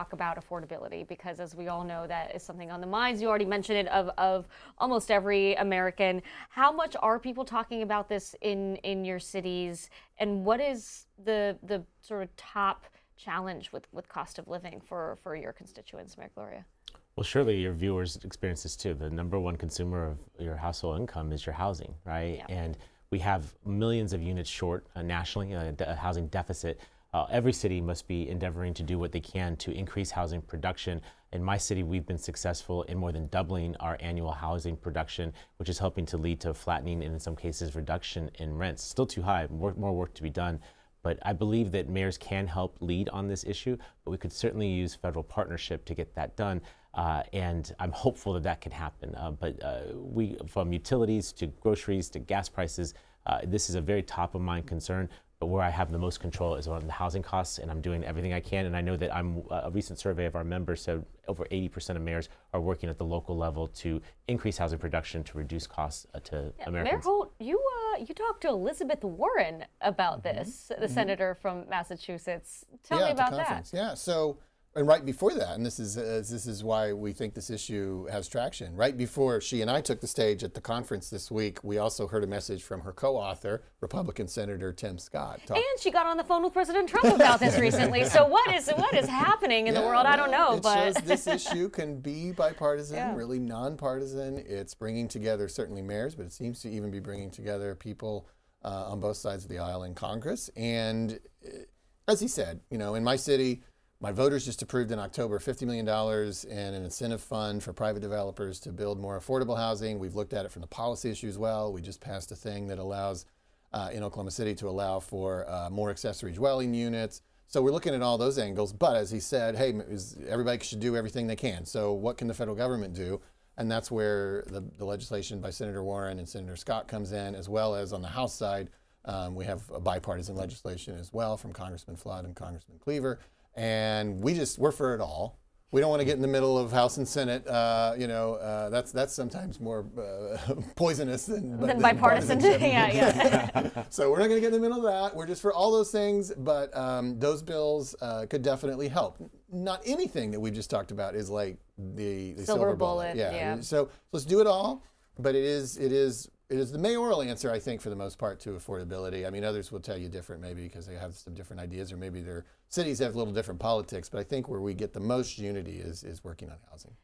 talk about affordability, because as we all know, that is something on the minds. You already mentioned it of almost every American. How much are people talking about this in your cities, and what is the sort of top challenge with cost of living for your constituents, Mayor Gloria? Well, surely your viewers experience this too. The number one consumer of your household income is your housing, right? Yeah. And we have millions of units short nationally, a housing deficit. Every city must be endeavoring to do what they can to increase housing production. In my city, we've been successful in more than doubling our annual housing production, which is helping to lead to flattening and in some cases reduction in rents. Still too high, more work to be done. But I believe that mayors can help lead on this issue, but we could certainly use federal partnership to get that done. And I'm hopeful that that can happen. We, from utilities to groceries to gas prices, this is a very top of mind concern. But where I have the most control is on the housing costs, and I'm doing everything I can. And I know that a recent survey of our members said over 80% of mayors are working at the local level to increase housing production to reduce costs to Americans. Mayor Holt, you talked to Elizabeth Warren about this, the senator from Massachusetts. Tell me about that. Yeah, so, and right before that, and this is why we think this issue has traction. Right before she and I took the stage at the conference this week, we also heard a message from her co-author, Republican Senator Tim Scott. And she got on the phone with President Trump about this recently. So what is happening in the world? I don't know. It shows this issue can be bipartisan, really nonpartisan. It's bringing together certainly mayors, but it seems to even be bringing together people on both sides of the aisle in Congress. And as he said, in my city, my voters just approved in October $50 million in an incentive fund for private developers to build more affordable housing. We've looked at it from the policy issue as well. We just passed a thing that allows, in Oklahoma City, to allow for more accessory dwelling units. So we're looking at all those angles. But as he said, hey, everybody should do everything they can. So what can the federal government do? And that's where the legislation by Senator Warren and Senator Scott comes in, as well as on the House side, we have a bipartisan legislation as well from Congressman Flood and Congressman Cleaver. And we're for it all. We don't want to get in the middle of House and Senate. That's sometimes more poisonous than bipartisan. Yeah. So we're not going to get in the middle of that. We're just for all those things, but those bills could definitely help. Not anything that we just talked about is like the silver bullet. Yeah. So let's do it all. But it is the mayoral answer, I think, for the most part, to affordability. I mean, others will tell you different, maybe because they have some different ideas, or maybe their cities have a little different politics. But I think where we get the most unity is working on housing.